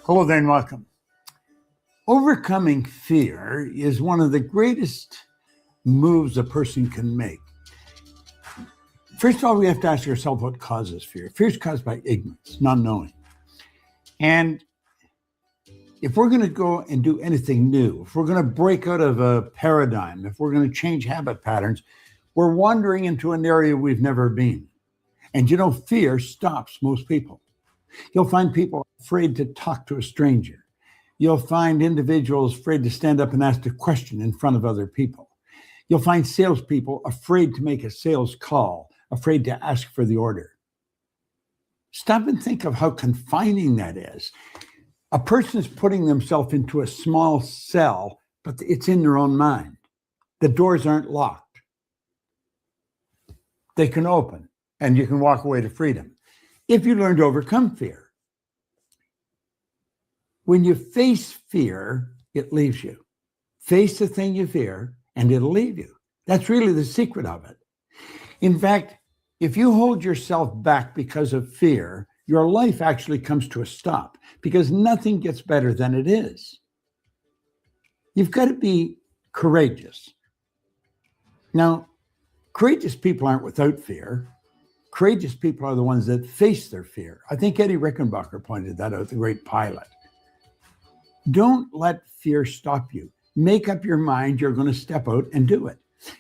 Hello there and welcome. Overcoming fear is one of the greatest moves a person can make. First of all, we have to ask ourselves what causes fear. Fear is caused by ignorance, not knowing. And if we're going to go and do anything new, if we're going to break out of a paradigm, if we're going to change habit patterns, we're wandering into an area we've never been. And fear stops most people. You'll find people afraid to talk to a stranger. You'll find individuals afraid to stand up and ask a question in front of other people. You'll find salespeople afraid to make a sales call, afraid to ask for the order. Stop and think of how confining that is. A person is putting themselves into a small cell, but it's in their own mind. The doors aren't locked. They can open, and you can walk away to freedom if you learn to overcome fear. When you face fear, it leaves you. Face the thing you fear, and it'll leave you. That's really the secret of it. In fact, if you hold yourself back because of fear, your life actually comes to a stop because nothing gets better than it is. You've got to be courageous. Now, courageous people aren't without fear. Courageous people are the ones that face their fear. I think Eddie Rickenbacker pointed that out, the great pilot. Don't let fear stop you. Make up your mind you're going to step out and do it.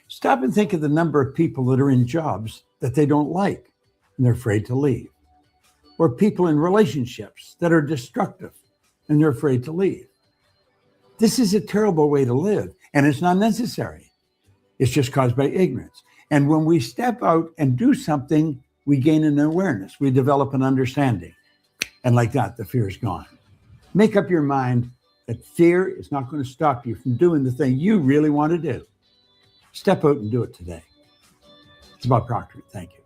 Stop and think of the number of people that are in jobs that they don't like and they're afraid to leave. Or people in relationships that are destructive and they're afraid to leave. This is a terrible way to live, and it's not necessary. It's just caused by ignorance. And when we step out and do something, we gain an awareness. We develop an understanding. And like that, the fear is gone. Make up your mind that fear is not going to stop you from doing the thing you really want to do. Step out and do it today. It's Bob Proctor. Thank you.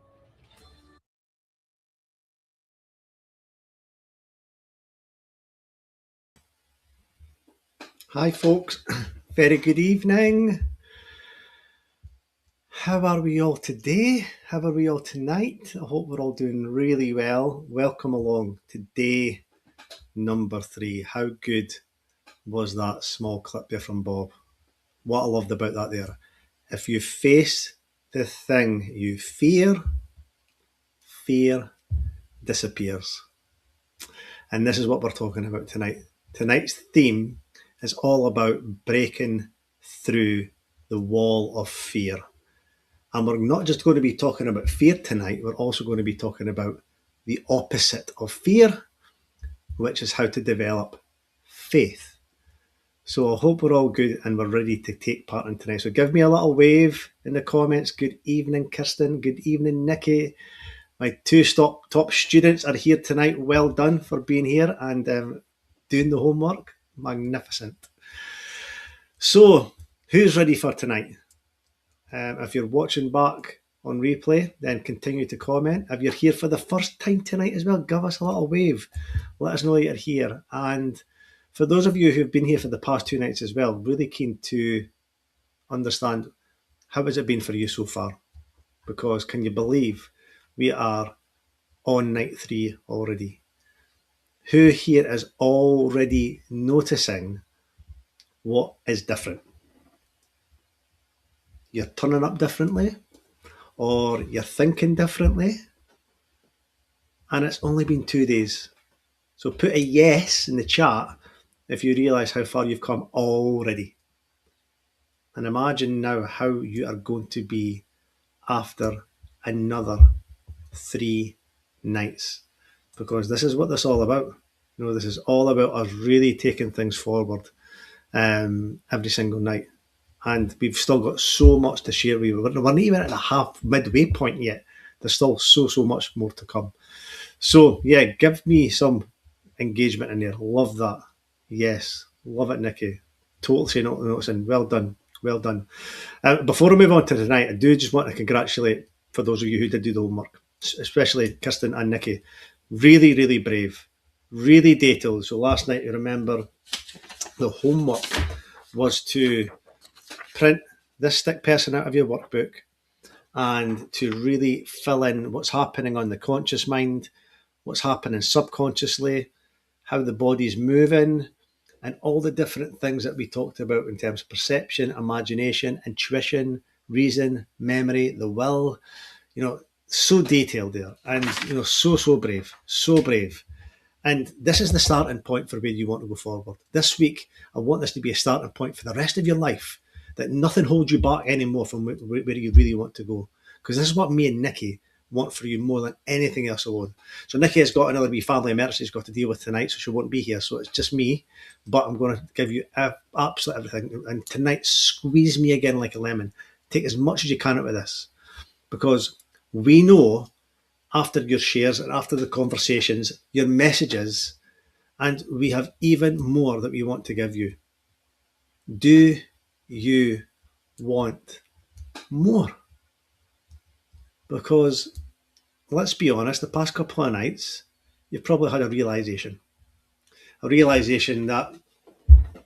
Hi, folks. Very good evening. How are we all today? How are we all tonight? I hope we're all doing really well. Welcome along to day number 3. How good was that small clip there from Bob? What I loved about that there. If you face the thing you fear, fear disappears. And this is what we're talking about tonight. Tonight's theme is all about breaking through the wall of fear. And we're not just going to be talking about fear tonight, we're also going to be talking about the opposite of fear, which is how to develop faith. So I hope we're all good and we're ready to take part in tonight. So give me a little wave in the comments. Good evening, Kirsten. Good evening, Nikki. My 2 top students are here tonight. Well done for being here and doing the homework. Magnificent. So, who's ready for tonight? If you're watching back on replay, then continue to comment. If you're here for the first time tonight as well, give us a little wave. Let us know that you're here. And for those of you who've been here for the past 2 nights as well, really keen to understand how has it been for you so far? Because can you believe we are on night 3 already? Who here is already noticing what is different? You're turning up differently, or you're thinking differently, and it's only been 2 days. So put a yes in the chat if you realise how far you've come already. And imagine now how you are going to be after another 3 nights. Because this is what this is all about. This is all about us really taking things forward every single night. And we've still got so much to share with you. We're not even at the midway point yet. There's still so much more to come. So, yeah, give me some engagement in there. Love that. Yes, love it, Nikki. Totally noticing. Well done. Well done. Before I move on to tonight, I do just want to congratulate, for those of you who did do the homework, especially Kirsten and Nikki. Really, really brave. Really detailed. So last night, you remember, the homework was to print this stick person out of your workbook and to really fill in what's happening on the conscious mind, what's happening subconsciously, how the body's moving, and all the different things that we talked about in terms of perception, imagination, intuition, reason, memory, the will. So detailed there, and so brave, so brave. And this is the starting point for where you want to go forward. This week, I want this to be a starting point for the rest of your life, that nothing holds you back anymore from where you really want to go. Because this is what me and Nikki want for you more than anything else alone. So Nikki has got another wee family emergency she's got to deal with tonight, so she won't be here. So it's just me, but I'm going to give you absolutely everything. And tonight, squeeze me again like a lemon. Take as much as you can out of this, because we know after your shares and after the conversations, your messages, and we have even more that we want to give you. Do you want more? Because let's be honest, the past couple of nights, you've probably had a realization that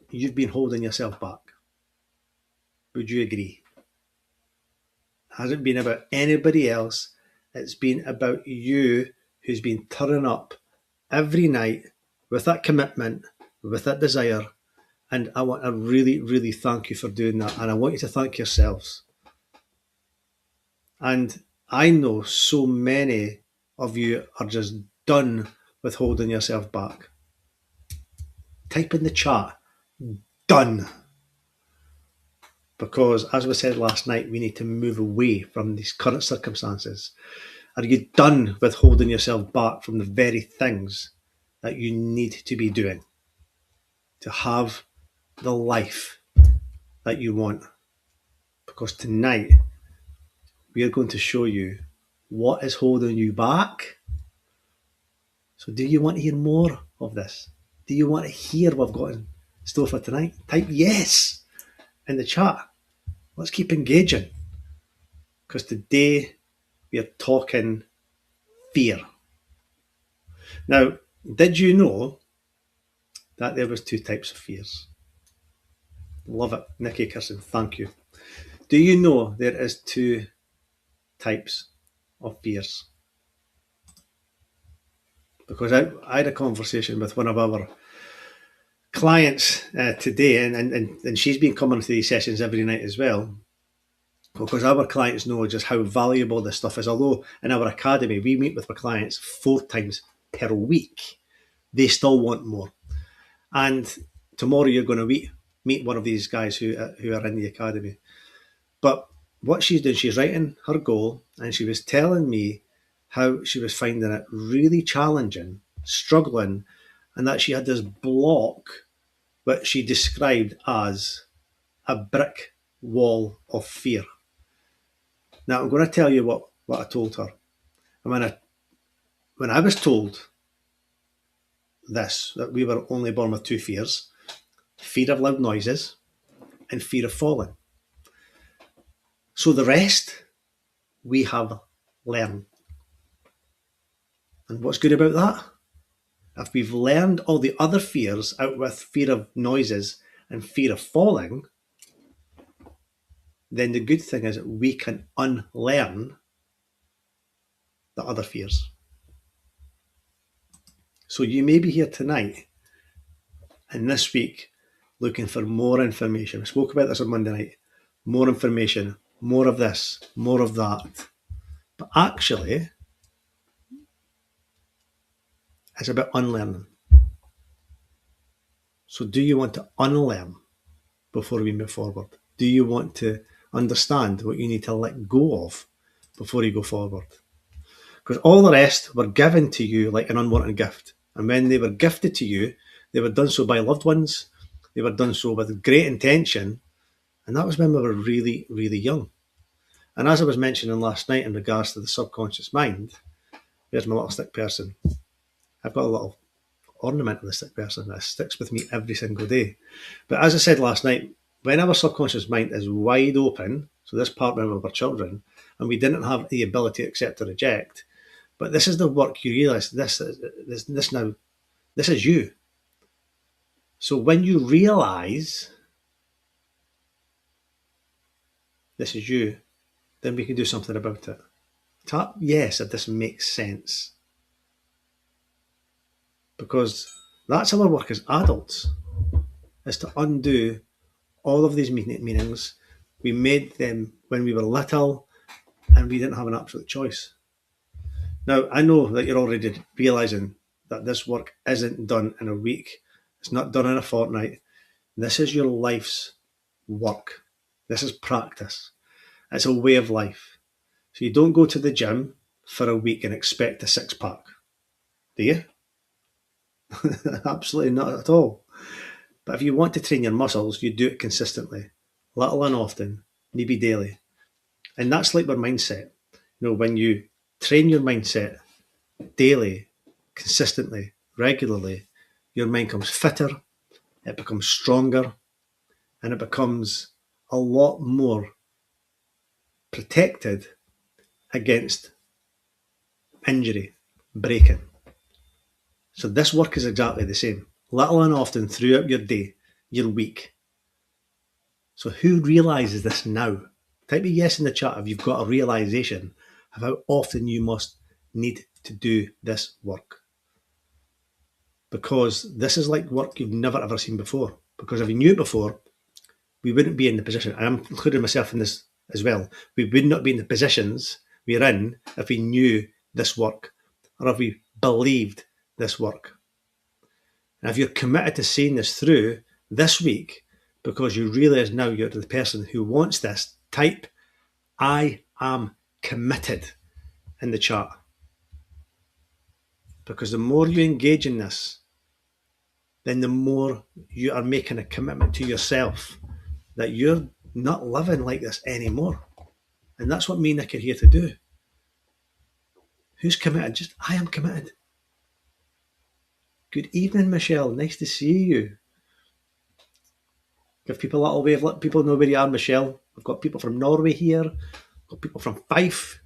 you've been holding yourself back. Would you agree? It hasn't been about anybody else. It's been about you, who's been turning up every night with that commitment, with that desire. And I want to really, really thank you for doing that. And I want you to thank yourselves. And I know so many of you are just done with holding yourself back. Type in the chat, done. Because as we said last night, we need to move away from these current circumstances. Are you done with holding yourself back from the very things that you need to be doing to have the life that you want? Because tonight we are going to show you what is holding you back. So do you want to hear more of this? Do you want to hear what I've got in store for tonight? Type yes in the chat. Let's keep engaging. Because today we are talking fear. Now, did you know that there was 2 types of fears? Love it. Nikki Kirsten, thank you. Do you know there is 2 types of fears? Because I had a conversation with one of our clients today, and she's been coming to these sessions every night as well, because our clients know just how valuable this stuff is. Although in our academy we meet with our clients 4 times per week, they still want more. And tomorrow you're going to meet one of these guys who are in the academy. But what she's doing, she's writing her goal, and she was telling me how she was finding it really challenging, struggling, and that she had this block, which she described as a brick wall of fear. Now, I'm going to tell you what I told her. And when I was told this, that we were only born with 2 fears, fear of loud noises and fear of falling. So the rest, we have learned. And what's good about that? If we've learned all the other fears out with fear of noises and fear of falling, then the good thing is that we can unlearn the other fears. So you may be here tonight and this week looking for more information. We spoke about this on Monday night. More information, more of this, more of that. But actually, it's about unlearning. So do you want to unlearn before we move forward? Do you want to understand what you need to let go of before you go forward? Because all the rest were given to you like an unwanted gift. And when they were gifted to you, they were done so by loved ones. They were done so with great intention. And that was when we were really, really young. And as I was mentioning last night in regards to the subconscious mind, there's my little stick person. I've got a little ornament of the stick person that sticks with me every single day. But as I said last night, when our subconscious mind is wide open, so this part when we were children, and we didn't have the ability to accept or reject, but this is the work you realise, this is you. So when you realise this is you, then we can do something about it. Tap yes if this makes sense. Because That's our work as adults, is to undo all of these meanings. We made them when we were little and we didn't have an absolute choice. Now, I know that you're already realising that this work isn't done in a week. It's not done in a fortnight. This is your life's work. This is practice. It's a way of life. So you don't go to the gym for a week and expect a six pack, do you? Absolutely not at all. But if you want to train your muscles, you do it consistently, little and often, maybe daily. And that's like our mindset. You know, when you train your mindset daily, consistently, regularly, your mind becomes fitter, it becomes stronger, and it becomes a lot more protected against injury, breaking. So this work is exactly the same, little and often throughout your day, your week. So who realises this now? Type a yes in the chat if you've got a realisation of how often you must need to do this work. Because this is like work you've never ever seen before. Because if you knew it before, we wouldn't be in the position, and I'm including myself in this as well, we would not be in the positions we're in if we knew this work or if we believed this work. And if you're committed to seeing this through this week, because you realise now you're the person who wants this, type I am committed in the chat. Because the more you engage in this, then the more you are making a commitment to yourself that you're not living like this anymore. And that's what me and Nick are here to do. Who's committed? Just, I am committed. Good evening, Michelle. Nice to see you. Give people a little wave. Let people know where you are, Michelle. We've got people from Norway here. We've got people from Fife.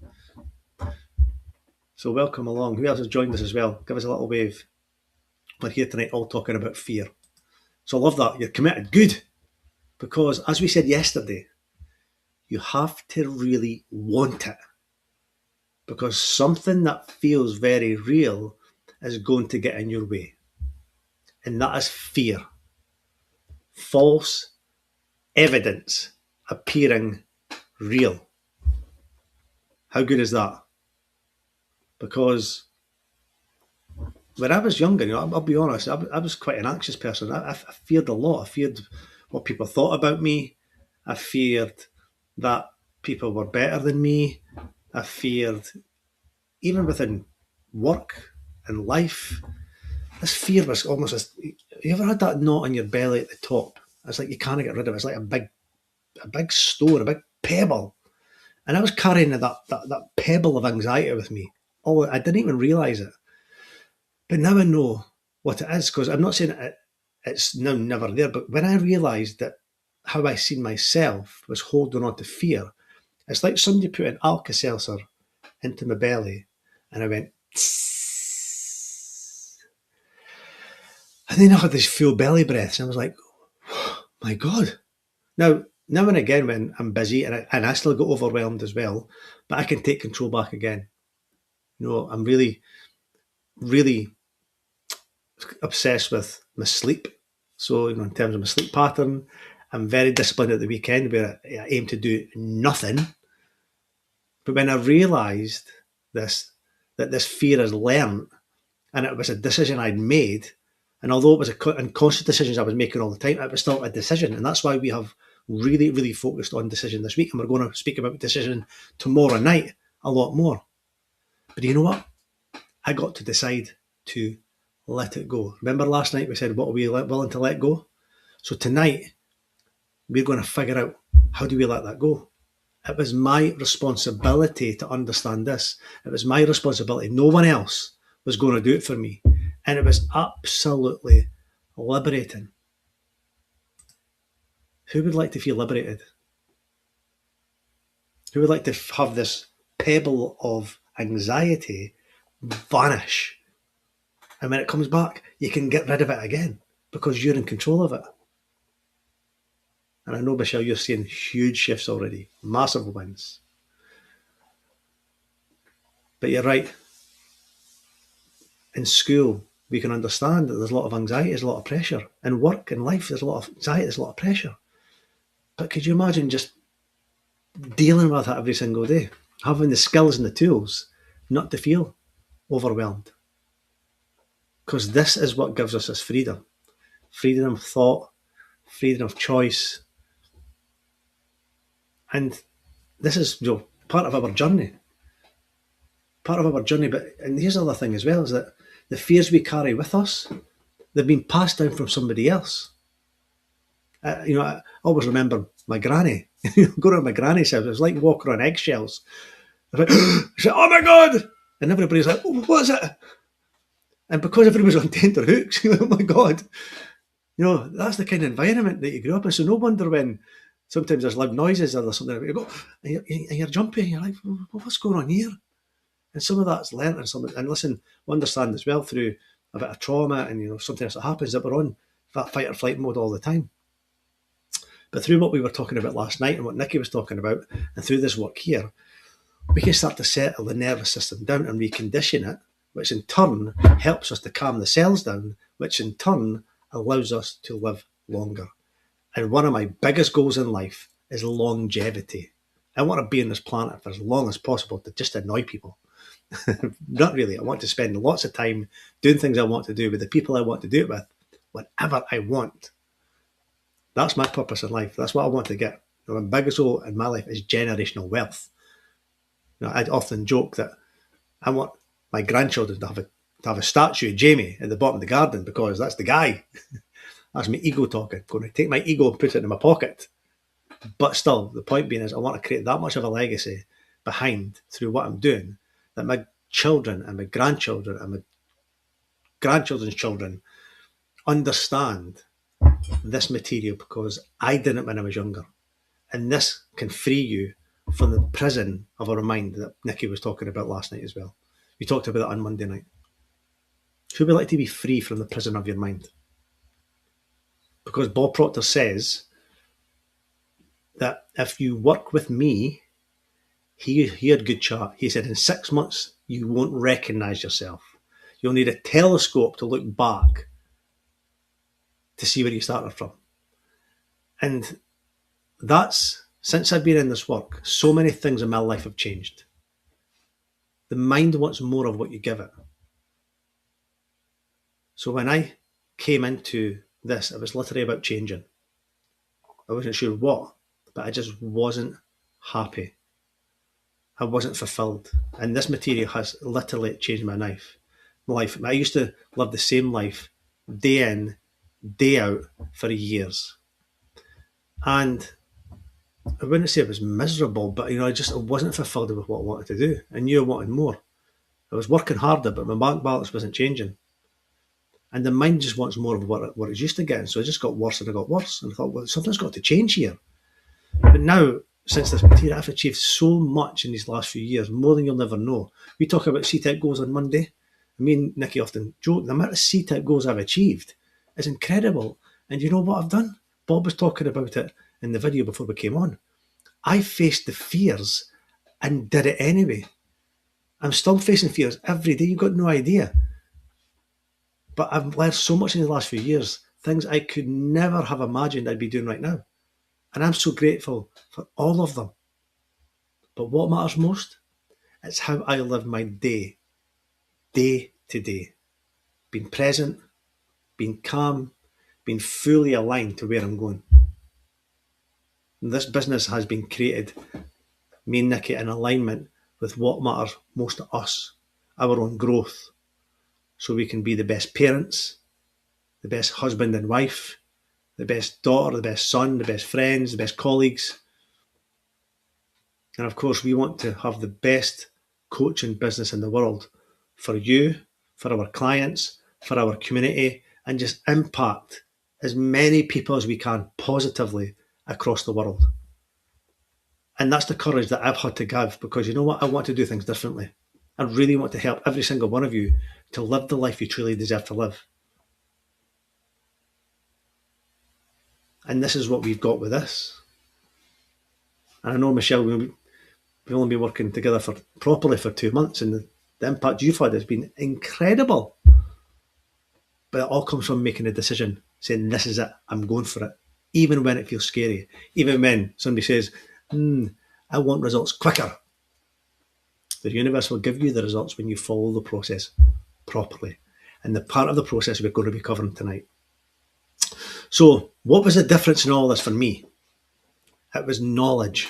So welcome along. Who else has joined us as well? Give us a little wave. We're here tonight all talking about fear. So I love that. You're committed. Good. Because as we said yesterday, you have to really want it. Because something that feels very real is going to get in your way. And that is fear. False evidence appearing real. How good is that? Because when I was younger, I'll be honest, I was quite an anxious person. I feared a lot. I feared what people thought about me. I feared that people were better than me. I feared, even within work and life, this fear was almost as, you ever had that knot in your belly at the top? It's like you can't get rid of it. It's like a big stone, a big pebble. And I was carrying that pebble of anxiety with me. Oh, I didn't even realise it. But now I know what it is, because I'm not saying it's now never there, but when I realised that how I seen myself was holding on to fear, it's like somebody put an Alka-Seltzer into my belly and I went, tss. And then I had these full belly breaths and I was like, oh, my God. Now and again when I'm busy and I still get overwhelmed as well, but I can take control back again. You know, I'm really, really obsessed with my sleep. So, in terms of my sleep pattern, I'm very disciplined at the weekend where I aim to do nothing. But when I realised that this fear is learned, and it was a decision I'd made, and although it was unconscious decisions I was making all the time, it was still a decision. And that's why we have really, really focused on decision this week. And we're going to speak about decision tomorrow night a lot more. But you know what? I got to decide to let it go. Remember last night we said, what are we willing to let go? So tonight, we're going to figure out, how do we let that go? It was my responsibility to understand this. It was my responsibility. No one else was going to do it for me. And it was absolutely liberating. Who would like to feel liberated? Who would like to have this pebble of anxiety vanish? And when it comes back, you can get rid of it again because you're in control of it. And I know, Michelle, you're seeing huge shifts already, massive wins. But you're right. In school, we can understand that there's a lot of anxiety, there's a lot of pressure. In work, in life, there's a lot of anxiety, there's a lot of pressure. But could you imagine just dealing with it every single day? Having the skills and the tools not to feel overwhelmed. Because this is what gives us this freedom. Freedom of thought, freedom of choice. And this is part of our journey. Part of our journey. And here's the other thing as well, is that the fears we carry with us, they've been passed down from somebody else. I always remember my granny. Going to my granny's house, it was like walking on eggshells. I was like, oh my God! And everybody's like, oh, what is it? And because everybody's on tender hooks, oh my God. That's the kind of environment that you grew up in. So no wonder when sometimes there's loud noises or there's something, you go, and you're jumpy, and you're like, well, what's going on here? And some of that's learnt, and listen, we understand as well through a bit of trauma and something else that happens, that we're on that fight or flight mode all the time. But through what we were talking about last night and what Nikki was talking about, and through this work here, we can start to settle the nervous system down and recondition it, which in turn helps us to calm the cells down, which in turn allows us to live longer. And one of my biggest goals in life is longevity. I want to be on this planet for as long as possible to just annoy people. Not really. I want to spend lots of time doing things I want to do with the people I want to do it with, whenever I want. That's my purpose in life. That's what I want to get. My biggest goal in my life is generational wealth. I often joke that I want my grandchildren to have a statue of Jamie at the bottom of the garden, because that's the guy. That's my ego talking. I'm going to take my ego and put it in my pocket. But still, the point being is I want to create that much of a legacy behind through what I'm doing, that my children and my grandchildren and my grandchildren's children understand this material, because I didn't when I was younger. And this can free you from the prison of our mind that Nikki was talking about last night as well. We talked about it on Monday night. Who would like to be free from the prison of your mind? Because Bob Proctor says that if you work with me, he had good chart. He said in 6 months, you won't recognize yourself. You'll need a telescope to look back to see where you started from. And that's, since I've been in this work, so many things in my life have changed. The mind wants more of what you give it. So when I came into this, it was literally about changing. I wasn't sure what, but I just wasn't happy. I wasn't fulfilled. And this material has literally changed my life. I used to live the same life day in, day out for years. And I wouldn't say it was miserable, but I wasn't fulfilled with what I wanted to do. I knew I wanted more. I was working harder, but my bank balance wasn't changing. And the mind just wants more of what it's used to getting. So it just got worse and it got worse. And I thought, well, something's got to change here. But now, since this material, I've achieved so much in these last few years, more than you'll never know. We talk about C-type goals on Monday. Me and Nikki often joke, the amount of C-type goals I've achieved is incredible. And you know what I've done? Bob was talking about it in the video before we came on. I faced the fears and did it anyway. I'm still facing fears every day. You've got no idea. But I've learned so much in the last few years, things I could never have imagined I'd be doing right now. And I'm so grateful for all of them. But what matters most? It's how I live my day to day. Being present, being calm, being fully aligned to where I'm going. And this business has been created, me and Nikki, in alignment with what matters most to us, our own growth. So we can be the best parents, the best husband and wife, the best daughter, the best son, the best friends, the best colleagues. And of course, we want to have the best coaching business in the world for you, for our clients, for our community, and just impact as many people as we can positively across the world. And that's the courage that I've had to give, because you know what? I want to do things differently. I really want to help every single one of you to live the life you truly deserve to live. And this is what we've got with this. And I know, Michelle, we've only been working together properly for 2 months, and the impact you've had has been incredible. But it all comes from making a decision, saying, this is it, I'm going for it. Even when it feels scary, even when somebody says, I want results quicker. The universe will give you the results when you follow the process properly. And the part of the process we're going to be covering tonight. So, what was the difference in all this for me? It was knowledge.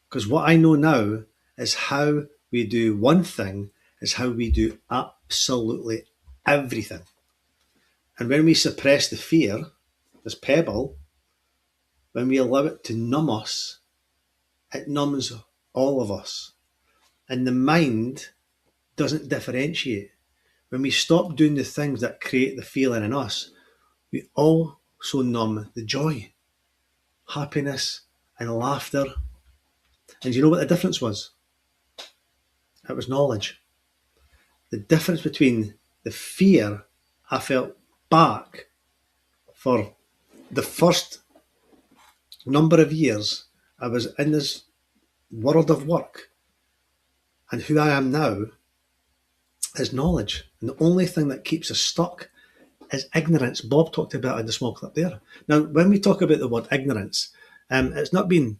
Because what I know now is how we do one thing is how we do absolutely everything. And when we suppress the fear, this pebble, when we allow it to numb us, it numbs all of us. And the mind doesn't differentiate. When we stop doing the things that create the feeling in us, we also numb the joy, happiness, and laughter. And you know what the difference was? It was knowledge. The difference between the fear I felt back for the first number of years I was in this world of work and who I am now is knowledge. And the only thing that keeps us stuck is ignorance. Bob talked about it in the small clip there. Now, when we talk about the word ignorance, it's not been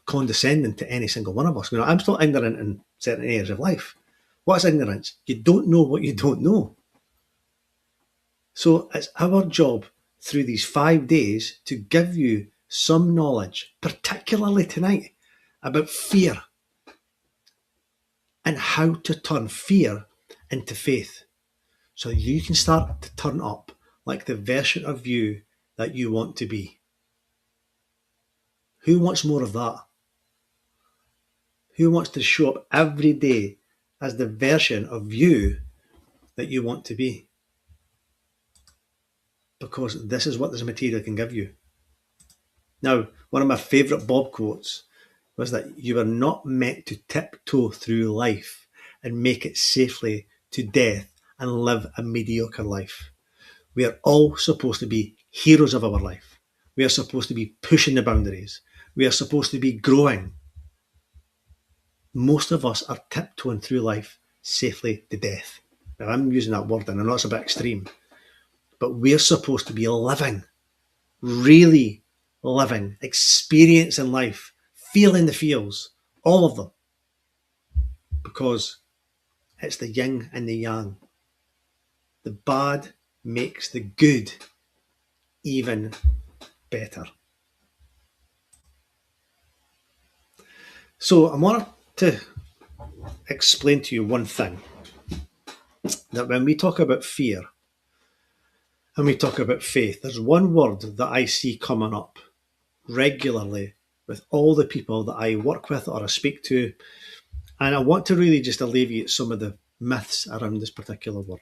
condescending to any single one of us. I'm still ignorant in certain areas of life. What's ignorance? You don't know what you don't know. So it's our job through these 5 days to give you some knowledge, particularly tonight, about fear and how to turn fear into faith. So you can start to turn up like the version of you that you want to be. Who wants more of that? Who wants to show up every day as the version of you that you want to be? Because this is what this material can give you. Now, one of my favourite Bob quotes was that you are not meant to tiptoe through life and make it safely to death and live a mediocre life. We are all supposed to be heroes of our life. We are supposed to be pushing the boundaries. We are supposed to be growing. Most of us are tiptoeing through life safely to death. Now, I'm using that word and I know it's a bit extreme, but we're supposed to be living, really living, experiencing life, feeling the feels, all of them, because it's the yin and the yang. The bad makes the good even better. So I want to explain to you one thing, that when we talk about fear and we talk about faith, there's one word that I see coming up regularly with all the people that I work with or I speak to, and I want to really just alleviate some of the myths around this particular word.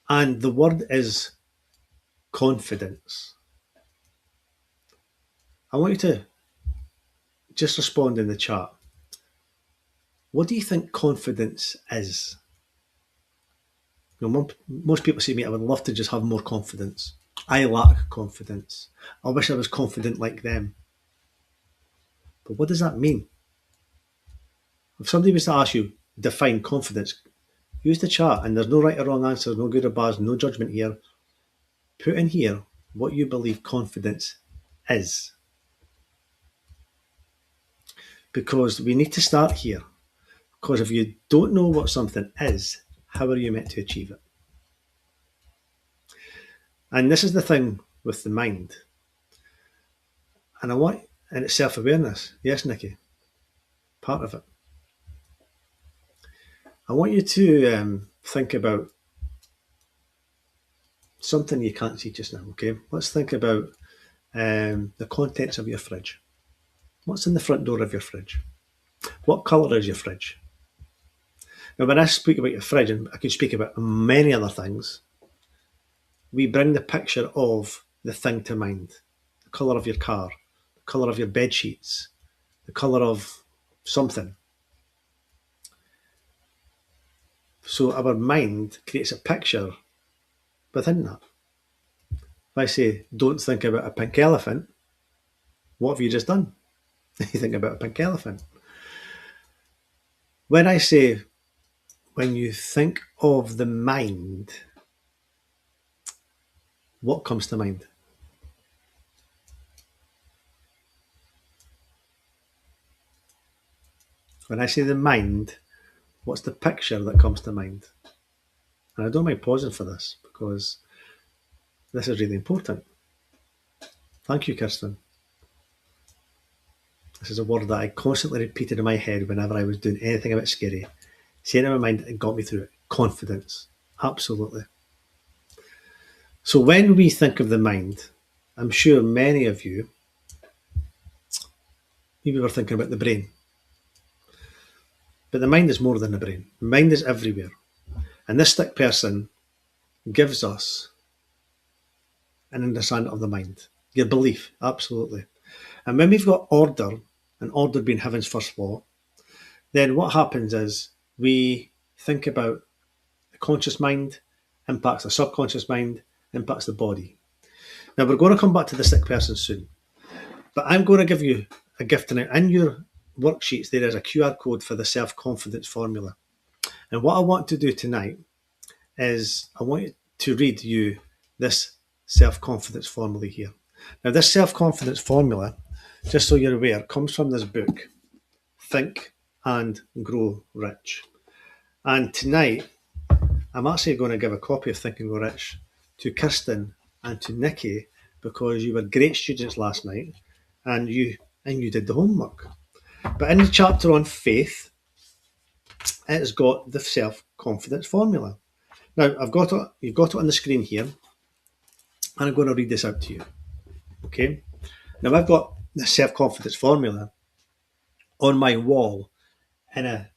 And the word is confidence. I want you to just respond in the chat. What do you think confidence is? Most people say to me, I would love to just have more confidence. I lack confidence. I wish I was confident like them. But what does that mean? If somebody was to ask you, define confidence, use the chat, and there's no right or wrong answer, no good or bad, no judgment here. Put in here what you believe confidence is. Because we need to start here. Because if you don't know what something is, how are you meant to achieve it? And this is the thing with the mind. And it's self-awareness. Yes, Nikki, part of it. I want you to think about something you can't see just now, okay? Let's think about the contents of your fridge. What's in the front door of your fridge? What colour is your fridge? Now, when I speak about your fridge, and I can speak about many other things, we bring the picture of the thing to mind. The colour of your car, the colour of your bed sheets, the colour of something. So our mind creates a picture within that. If I say, don't think about a pink elephant, what have you just done? You think about a pink elephant. When I say, when you think of the mind, what comes to mind? When I say the mind, what's the picture that comes to mind? And I don't mind pausing for this because this is really important. Thank you, Kirsten. This is a word that I constantly repeated in my head whenever I was doing anything a bit scary. Saying it in my mind, it got me through it. Confidence. Absolutely. So when we think of the mind, I'm sure many of you, maybe were thinking about the brain. But the mind is more than the brain. The mind is everywhere. And this stick person gives us an understanding of the mind. Your belief, absolutely. And when we've got order, and order being heaven's first law, then what happens is we think about the conscious mind, impacts the subconscious mind, impacts the body. Now we're going to come back to the sick person soon, but I'm going to give you a gift tonight. In your worksheets, there is a QR code for the self-confidence formula. And what I want to do tonight is I want to read you this self-confidence formula here. Now this self-confidence formula, just so you're aware, comes from this book, Think and Grow Rich. And tonight, I'm actually going to give a copy of Think and Grow Rich to Kirsten and to Nikki because you were great students last night and you did the homework. But in the chapter on faith, it's got the self-confidence formula. Now, you've got it on the screen here, and I'm going to read this out to you. Okay? Now, I've got the self-confidence formula on my wall in a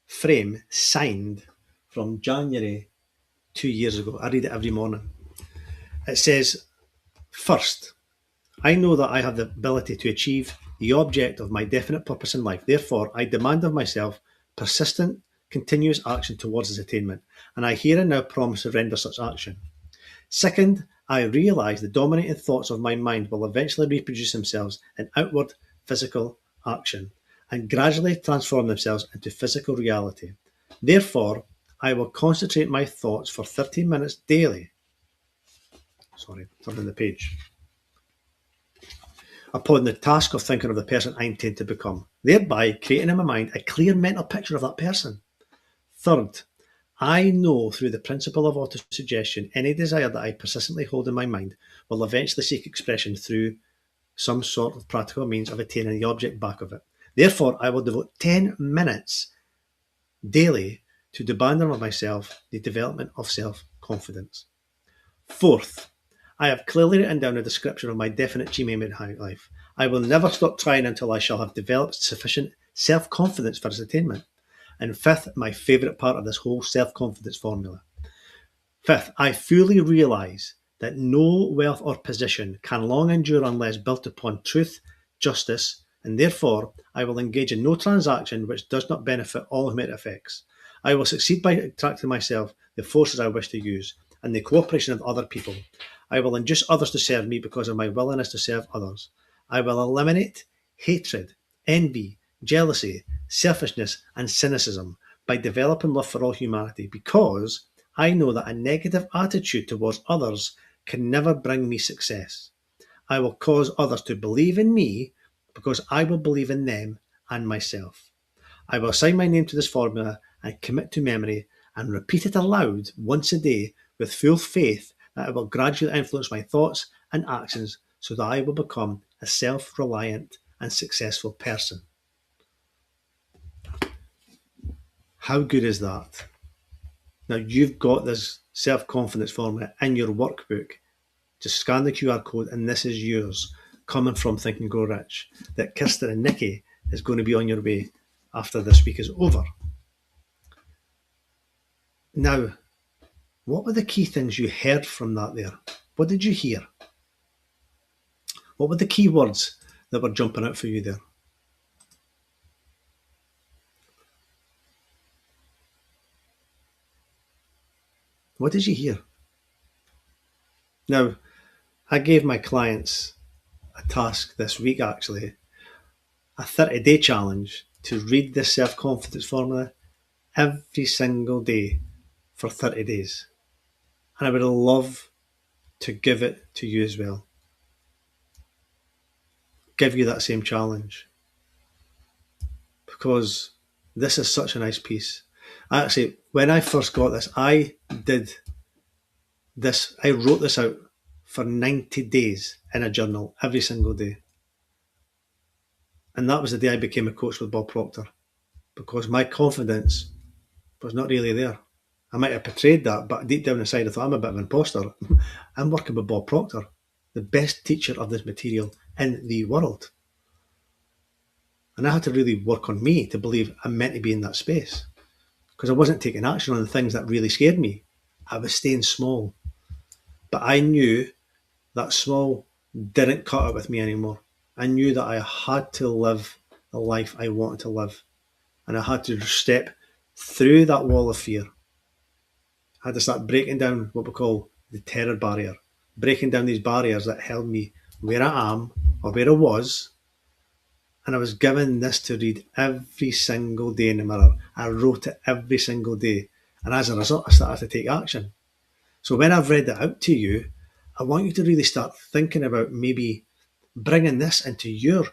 frame signed from January 2 years ago. I read it every morning. It says, first, I know that I have the ability to achieve the object of my definite purpose in life. Therefore, I demand of myself persistent, continuous action towards its attainment, and I here and now promise to render such action. Second, I realise the dominating thoughts of my mind will eventually reproduce themselves in outward physical action and gradually transform themselves into physical reality. Therefore, I will concentrate my thoughts for 30 minutes daily. Sorry, turning the page. Upon the task of thinking of the person I intend to become, thereby creating in my mind a clear mental picture of that person. Third, I know through the principle of autosuggestion, any desire that I persistently hold in my mind will eventually seek expression through some sort of practical means of attaining the object back of it. Therefore, I will devote 10 minutes daily to demanding of myself the development of self-confidence. Fourth, I have clearly written down a description of my definite aim in life. I will never stop trying until I shall have developed sufficient self-confidence for its attainment. And fifth, my favourite part of this whole self-confidence formula. Fifth, I fully realise that no wealth or position can long endure unless built upon truth, justice, and therefore I will engage in no transaction which does not benefit all whom it affects. I will succeed by attracting myself the forces I wish to use and the cooperation of other people. I will induce others to serve me because of my willingness to serve others. I will eliminate hatred, envy, jealousy, selfishness, and cynicism by developing love for all humanity because I know that a negative attitude towards others can never bring me success. I will cause others to believe in me because I will believe in them and myself. I will assign my name to this formula and commit to memory and repeat it aloud once a day with full faith that it will gradually influence my thoughts and actions so that I will become a self-reliant and successful person. How good is that? Now you've got this self-confidence formula in your workbook. Just scan the QR code and this is yours, coming from Think and Grow Rich, that Kirsten and Nikki is going to be on your way after this week is over. Now, what were the key things you heard from that there? What did you hear? What were the key words that were jumping out for you there? What did you hear? Now, I gave my clients a task this week, actually, a 30-day challenge to read this self-confidence formula every single day for 30 days. And I would love to give it to you as well. Give you that same challenge. Because this is such a nice piece. Actually, when I first got this, I wrote this out for 90 days in a journal every single day. And that was the day I became a coach with Bob Proctor, because my confidence was not really there. I might have portrayed that, but deep down inside I thought, I'm a bit of an imposter. I'm working with Bob Proctor, the best teacher of this material in the world. And I had to really work on me to believe I'm meant to be in that space, because I wasn't taking action on the things that really scared me. I was staying small. But I knew that small didn't cut it with me anymore. I knew that I had to live the life I wanted to live. And I had to step through that wall of fear. I had to start breaking down what we call the terror barrier, breaking down these barriers that held me where I am or where I was. And I was given this to read every single day in the mirror. I wrote it every single day. And as a result, I started to take action. So when I've read that out to you, I want you to really start thinking about maybe bringing this into your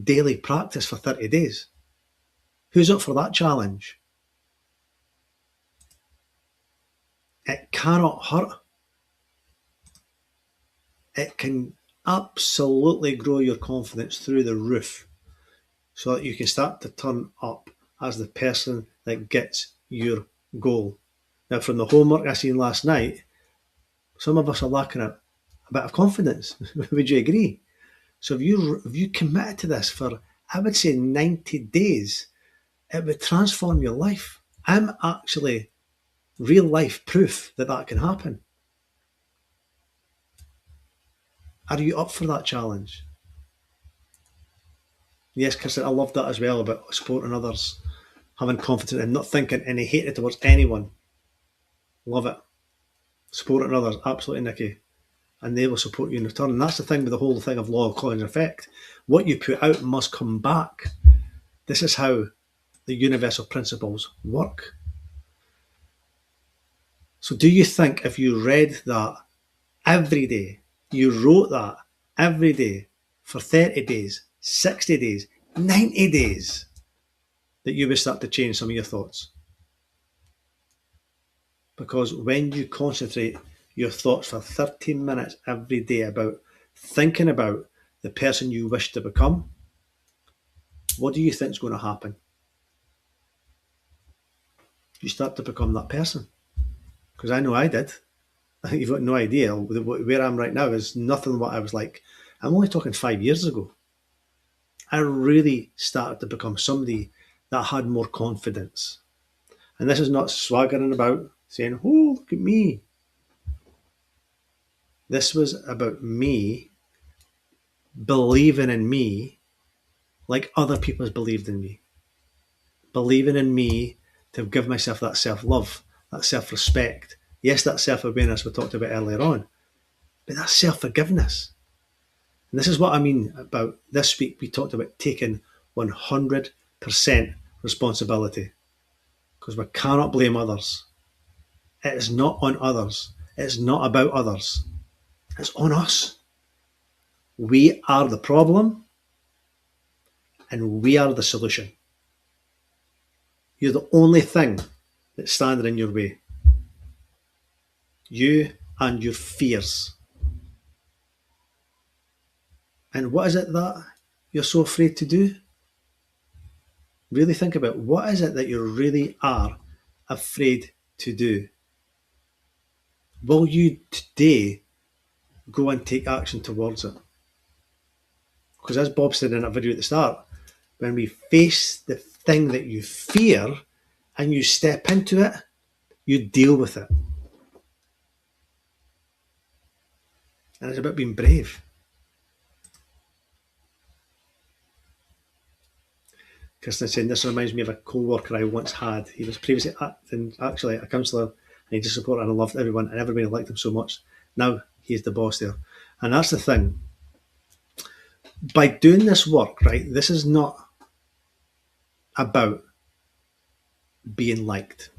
daily practice for 30 days. Who's up for that challenge? It cannot hurt. It can absolutely grow your confidence through the roof so that you can start to turn up as the person that gets your goal. Now, from the homework I seen last night, some of us are lacking a bit of confidence. Would you agree? So if you commit to this for, I would say, 90 days, it would transform your life. I'm actually real life proof that that can happen. Are you up for that challenge? Yes, Kirsten, I love that as well, about supporting others, having confidence and not thinking any hatred towards anyone. Love it. Supporting others, absolutely, Nikki. And they will support you in return. And that's the thing with the whole thing of law of cause and effect. What you put out must come back. This is how the universal principles work. So do you think if you read that every day, you wrote that every day for 30 days, 60 days, 90 days, that you would start to change some of your thoughts? Because when you concentrate your thoughts for 30 minutes every day about thinking about the person you wish to become, what do you think is going to happen? You start to become that person. Because I know I did. You've got no idea. Where I'm right now is nothing what I was like. I'm only talking 5 years ago. I really started to become somebody that had more confidence. And this is not swaggering about saying, oh, look at me. This was about me believing in me like other people has believed in me. Believing in me to give myself that self-love, that self-respect. Yes, that self-awareness we talked about earlier on, but that's self-forgiveness. And this is what I mean about this week. We talked about taking 100% responsibility, because we cannot blame others. It is not on others. It's not about others. It's on us. We are the problem and we are the solution. You're the only thing that's standing in your way. You and your fears. And what is it that you're so afraid to do? Really think about what is it that you really are afraid to do. Will you today go and take action towards it? Because as Bob said in that video at the start, when we face the thing that you fear and you step into it, you deal with it. And it's about being brave. Kirsten said, this reminds me of a co-worker I once had. He was previously actually a counsellor, and he just supported and loved everyone, and everybody liked him so much. Now he's the boss there. And that's the thing. By doing this work, right, this is not about being liked.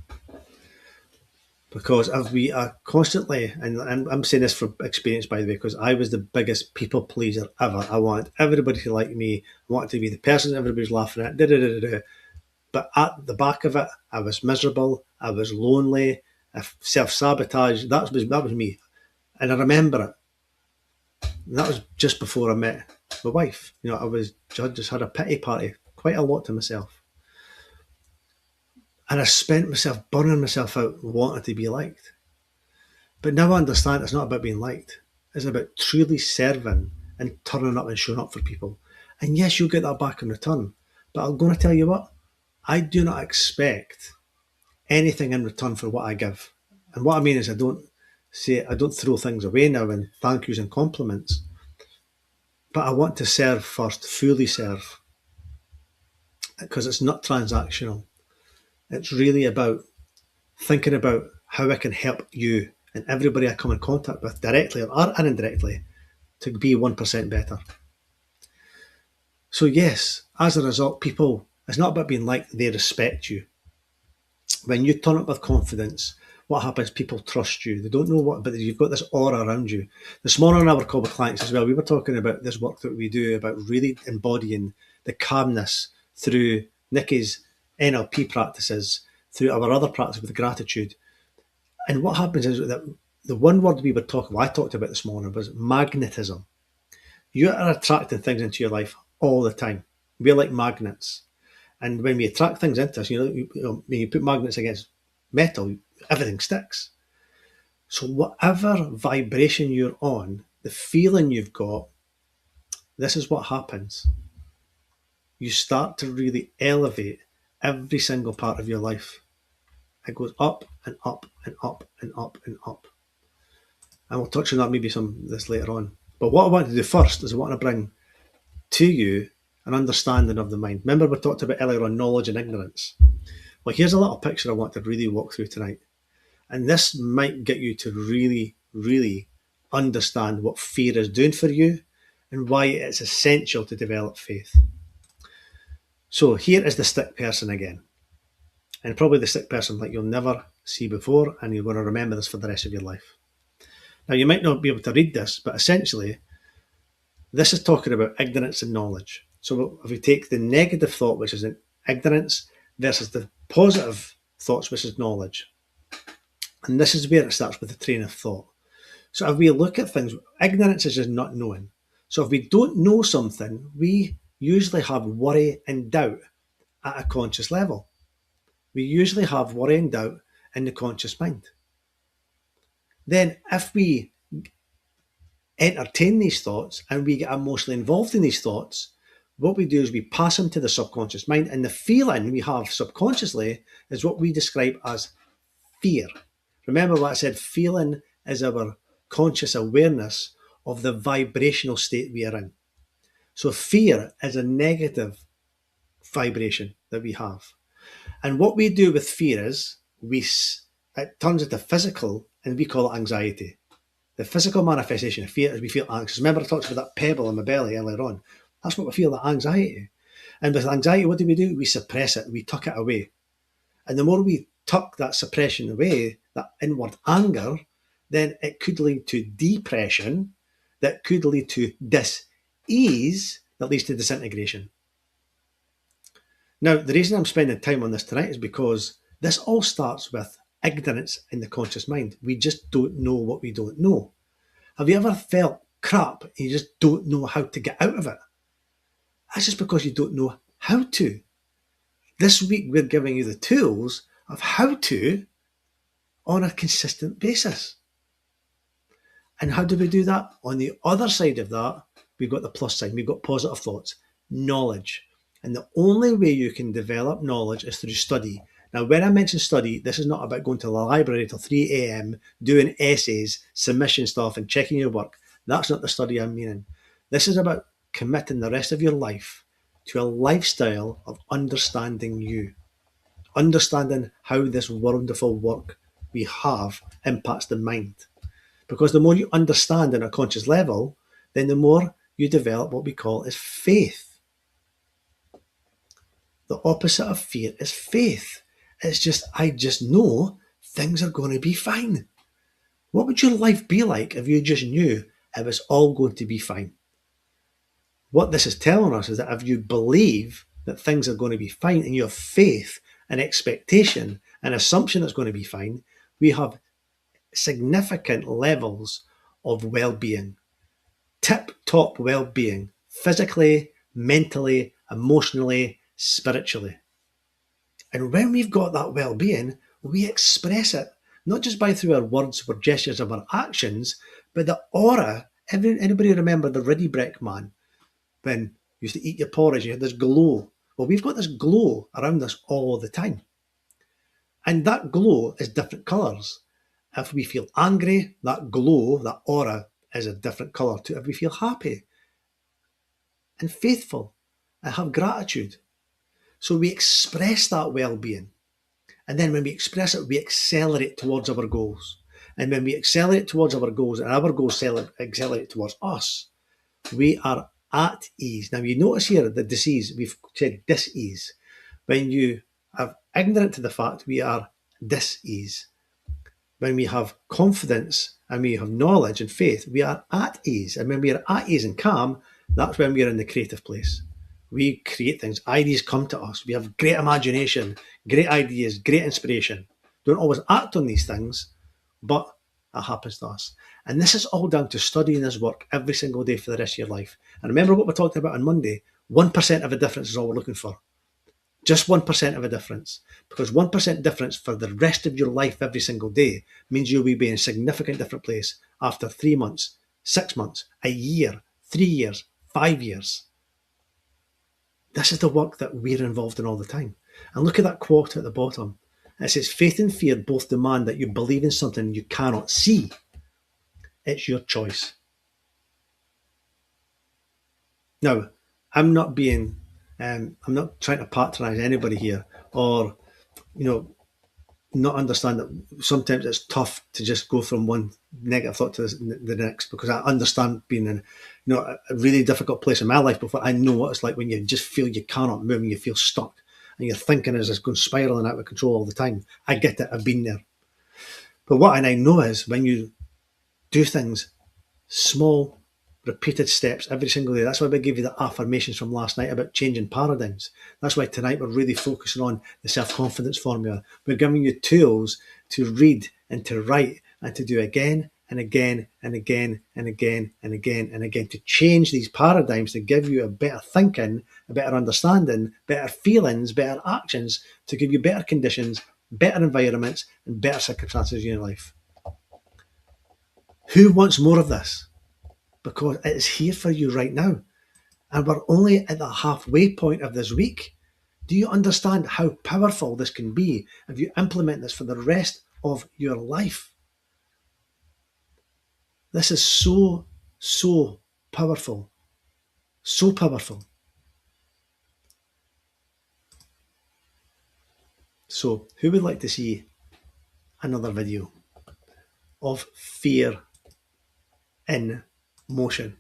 Because if we are constantly, and I'm saying this from experience, by the way, because I was the biggest people pleaser ever. I wanted everybody to like me. I wanted to be the person everybody's laughing at. But at the back of it, I was miserable. I was lonely. I self-sabotage. That was me. And I remember it. And that was just before I met my wife. I just had a pity party, quite a lot to myself. And I spent myself burning myself out wanting to be liked. But now I understand it's not about being liked. It's about truly serving and turning up and showing up for people. And yes, you'll get that back in return. But I'm going to tell you what, I do not expect anything in return for what I give. And what I mean is I don't throw things away now in thank yous and compliments. But I want to serve first, fully serve. Because it's not transactional. It's really about thinking about how I can help you and everybody I come in contact with, directly or indirectly, to be 1% better. So yes, as a result, people, it's not about being liked, they respect you. When you turn up with confidence, what happens? People trust you. They don't know what, but you've got this aura around you. This morning on our call with clients as well, we were talking about this work that we do about really embodying the calmness through Nikki's NLP practices, through our other practice with gratitude. And what happens is that the one word I talked about this morning was magnetism. You are attracting things into your life all the time. We're like magnets. And when we attract things into us, when you put magnets against metal, everything sticks. So whatever vibration you're on, the feeling you've got, this is what happens. You start to really elevate every single part of your life. It goes up and up and up and up and up. And we'll touch on that maybe some of this later on. But what I want to do first is I want to bring to you an understanding of the mind. Remember we talked about earlier on knowledge and ignorance. Well, here's a little picture I want to really walk through tonight. And this might get you to really, really understand what fear is doing for you and why it's essential to develop faith. So here is the stick person again. And probably the stick person like you'll never see before, and you're going to remember this for the rest of your life. Now, you might not be able to read this, but essentially, this is talking about ignorance and knowledge. So if we take the negative thought, which is ignorance, versus the positive thoughts, which is knowledge. And this is where it starts with the train of thought. So if we look at things, ignorance is just not knowing. So if we don't know something, we usually have worry and doubt at a conscious level. We usually have worry and doubt in the conscious mind. Then if we entertain these thoughts and we get emotionally involved in these thoughts, what we do is we pass them to the subconscious mind, and the feeling we have subconsciously is what we describe as fear. Remember what I said, feeling is our conscious awareness of the vibrational state we are in. So fear is a negative vibration that we have. And what we do with fear is it turns into physical, and we call it anxiety. The physical manifestation of fear is we feel anxious. Remember I talked about that pebble in my belly earlier on. That's what we feel, that anxiety. And with anxiety, what do? We suppress it, we tuck it away. And the more we tuck that suppression away, that inward anger, then it could lead to depression, that could lead to dis-ease, that leads to disintegration. Now, the reason I'm spending time on this tonight is because this all starts with ignorance in the conscious mind. We just don't know what we don't know. Have you ever felt crap and you just don't know how to get out of it? That's just because you don't know how to. This week, we're giving you the tools of how to on a consistent basis. And how do we do that? On the other side of that, we've got the plus side. We've got positive thoughts, knowledge. And the only way you can develop knowledge is through study. Now, when I mention study, this is not about going to the library till 3 a.m, doing essays, submission stuff, and checking your work. That's not the study I'm meaning. This is about committing the rest of your life to a lifestyle of understanding you, understanding how this wonderful work we have impacts the mind. Because the more you understand on a conscious level, then the more you develop what we call is faith. The opposite of fear is faith. It's just, I just know things are going to be fine. What would your life be like if you just knew it was all going to be fine? What this is telling us is that if you believe that things are going to be fine and you have faith and expectation and assumption that's going to be fine, we have significant levels of well-being, tip-top well-being, physically, mentally, emotionally, spiritually. And when we've got that well-being, we express it, not just by through our words or gestures of our actions, but the aura. Anybody remember the Riddiebreck man? When you used to eat your porridge, you had this glow. Well, we've got this glow around us all the time. And that glow is different colours. If we feel angry, that glow, that aura is a different colour to if we feel happy and faithful and have gratitude. So we express that well-being. And then when we express it, we accelerate towards our goals. And when we accelerate towards our goals and our goals accelerate towards us, we are at ease. Now you notice here the disease, we've said dis-ease. When you are ignorant to the fact we are dis-ease. When we have confidence and we have knowledge and faith, we are at ease. And when we are at ease and calm, that's when we are in the creative place. We create things. Ideas come to us. We have great imagination, great ideas, great inspiration. Don't always act on these things, but it happens to us. And this is all down to studying this work every single day for the rest of your life. And remember what we talked about on Monday, 1% of a difference is all we're looking for. Just 1% of a difference. Because 1% difference for the rest of your life every single day means you'll be in a significant different place after 3 months, 6 months, a year, 3 years, 5 years. This is the work that we're involved in all the time. And look at that quote at the bottom. It says, faith and fear both demand that you believe in something you cannot see. It's your choice. Now, I'm not trying to patronize anybody here or, not understand that sometimes it's tough to just go from one negative thought to the next, because I understand being in a really difficult place in my life before. I know what it's like when you just feel you cannot move and you feel stuck and your thinking is just going spiraling out of control all the time. I get it. I've been there. But what I know is when you do things, small, repeated steps every single day. That's why we gave you the affirmations from last night about changing paradigms. That's why tonight we're really focusing on the self-confidence formula. We're giving you tools to read and to write and to do again and again and again and again and again and again to change these paradigms, to give you a better thinking, a better understanding, better feelings, better actions, to give you better conditions, better environments and better circumstances in your life. Who wants more of this? Because it is here for you right now. And we're only at the halfway point of this week. Do you understand how powerful this can be if you implement this for the rest of your life? This is so, so powerful. So powerful. So, who would like to see another video of fear in motion?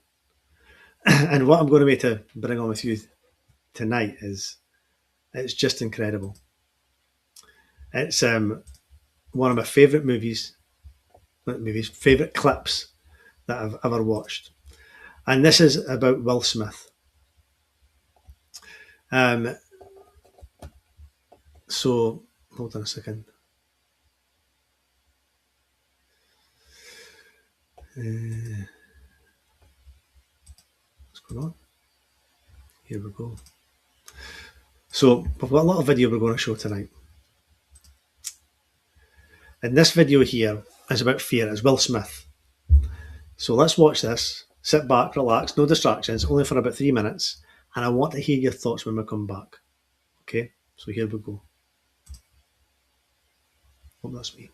And what I'm going to be to bring on with you tonight is, it's just incredible. It's one of my favourite favourite clips that I've ever watched. And this is about Will Smith. So, hold on a second. What's going on? Here we go. So, we've got a lot of video we're going to show tonight. And this video here is about fear. It's Will Smith. So let's watch this. Sit back, relax, no distractions, only for about 3 minutes. And I want to hear your thoughts when we come back. Okay, so here we go. Hope that's me.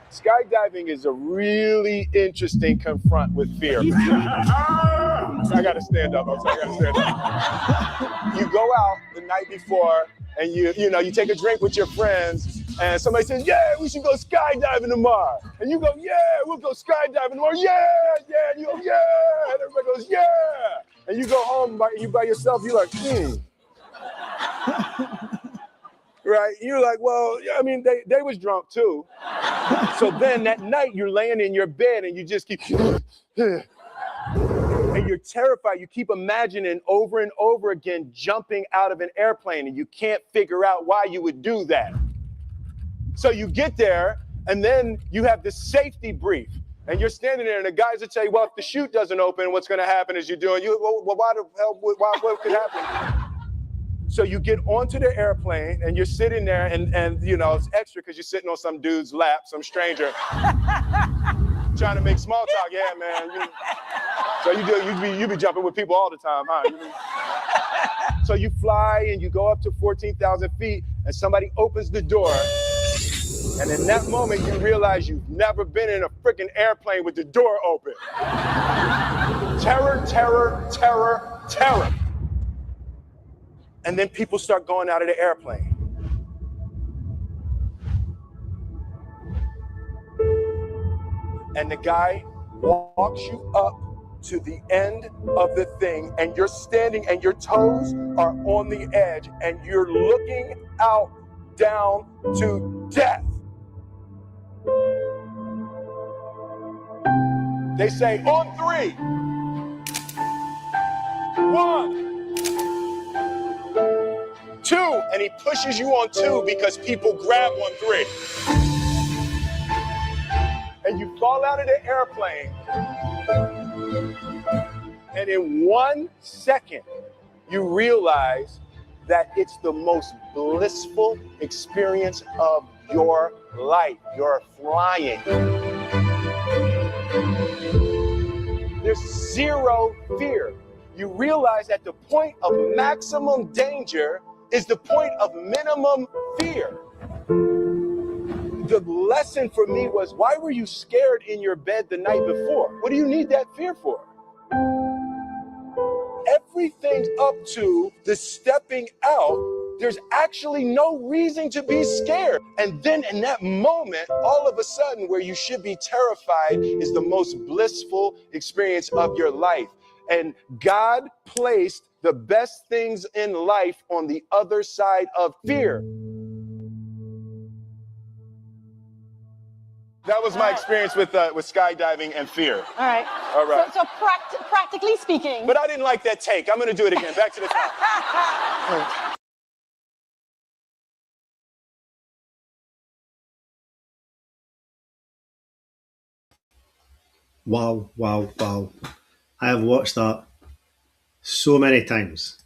Sky skydiving is a really interesting confront with fear. I gotta stand up. I'm sorry, I gotta stand up. You go out the night before and you take a drink with your friends and somebody says, yeah, we should go skydiving tomorrow. And you go, yeah, we'll go skydiving tomorrow. Yeah. And you go, yeah. And everybody goes, yeah. And you go home you by yourself, you're like, Right? You're like, well, I mean, they was drunk too. So then that night you're laying in your bed and you just keep, and you're terrified. You keep imagining over and over again jumping out of an airplane and you can't figure out why you would do that. So you get there and then you have this safety brief and you're standing there and the guys would say, well, if the chute doesn't open, what's going to happen is you're doing, well, why the hell, what could happen? So you get onto the airplane and you're sitting there and it's extra because you're sitting on some dude's lap, some stranger, trying to make small talk. Yeah, man. So you be jumping with people all the time, huh? So you fly and you go up to 14,000 feet and somebody opens the door. And in that moment, you realize you've never been in a freaking airplane with the door open. Terror, terror, terror, terror. And then people start going out of the airplane. And the guy walks you up to the end of the thing, and you're standing and your toes are on the edge, and you're looking out down to death. They say, on 3. 1. 2, and he pushes you on 2 because people grab on 3. And you fall out of the airplane. And in 1 second, you realize that it's the most blissful experience of your life. You're flying. There's zero fear. You realize at the point of maximum danger is the point of minimum fear. The lesson for me was, why were you scared in your bed the night before? What do you need that fear for? Everything up to the stepping out, there's actually no reason to be scared. And then in that moment, all of a sudden, where you should be terrified is the most blissful experience of your life. And God placed the best things in life on the other side of fear. That was my experience with skydiving and fear. All right. All right. So practically speaking. But I didn't like that take. I'm going to do it again. Back to the top. Wow, wow, wow. I have watched that so many times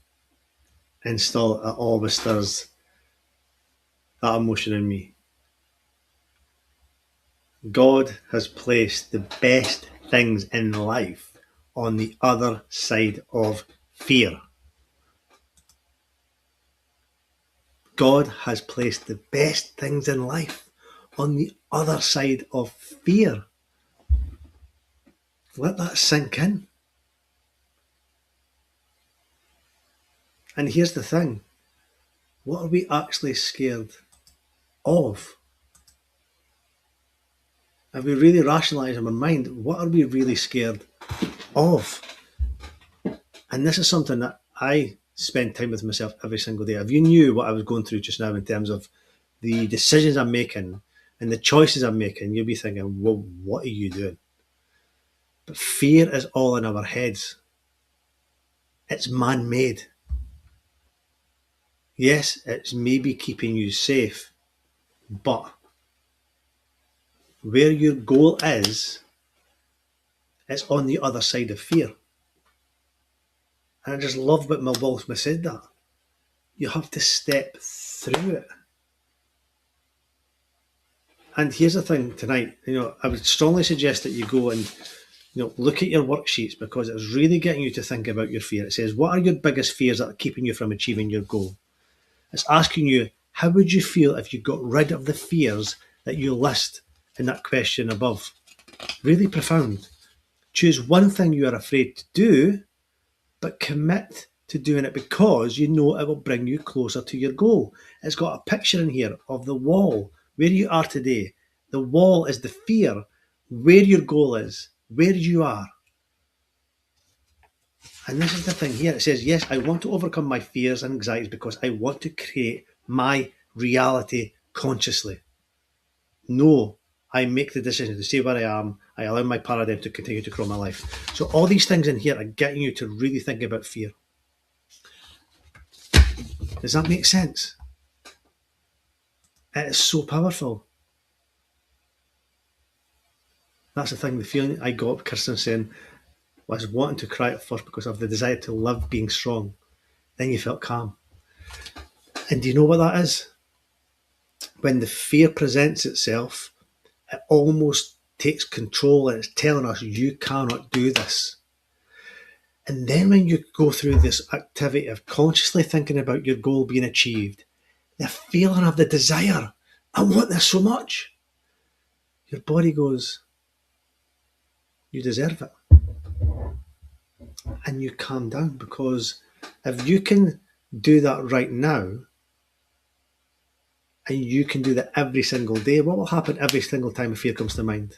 and still it always stirs that emotion in me. God has placed the best things in life on the other side of fear. God has placed the best things in life on the other side of fear. Let that sink in. And here's the thing. What are we actually scared of? If we really rationalise in our mind, what are we really scared of? And this is something that I spend time with myself every single day. If you knew what I was going through just now in terms of the decisions I'm making and the choices I'm making, you'd be thinking, well, what are you doing? But fear is all in our heads. It's man-made. Yes, it's maybe keeping you safe, but where your goal is, it's on the other side of fear. And I just love what Mel Bolsma said that. You have to step through it. And here's the thing tonight, I would strongly suggest that you go and look at your worksheets, because it's really getting you to think about your fear. It says, what are your biggest fears that are keeping you from achieving your goal? It's asking you, how would you feel if you got rid of the fears that you list in that question above. Really profound. Choose one thing you are afraid to do, but commit to doing it because you know it will bring you closer to your goal. It's got a picture in here of the wall, where you are today. The wall is the fear, where your goal is, where you are. And this is the thing here. It says, yes, I want to overcome my fears and anxieties because I want to create my reality consciously. No, I make the decision to stay where I am. I allow my paradigm to continue to grow my life. So all these things in here are getting you to really think about fear. Does that make sense? It is so powerful. That's the thing, the feeling I got, Kirsten saying, was wanting to cry at first because of the desire to love being strong. Then you felt calm. And do you know what that is? When the fear presents itself, it almost takes control and it's telling us, you cannot do this. And then when you go through this activity of consciously thinking about your goal being achieved, the feeling of the desire, I want this so much, your body goes, you deserve it. And you calm down, because if you can do that right now, and you can do that every single day, what will happen every single time a fear comes to mind?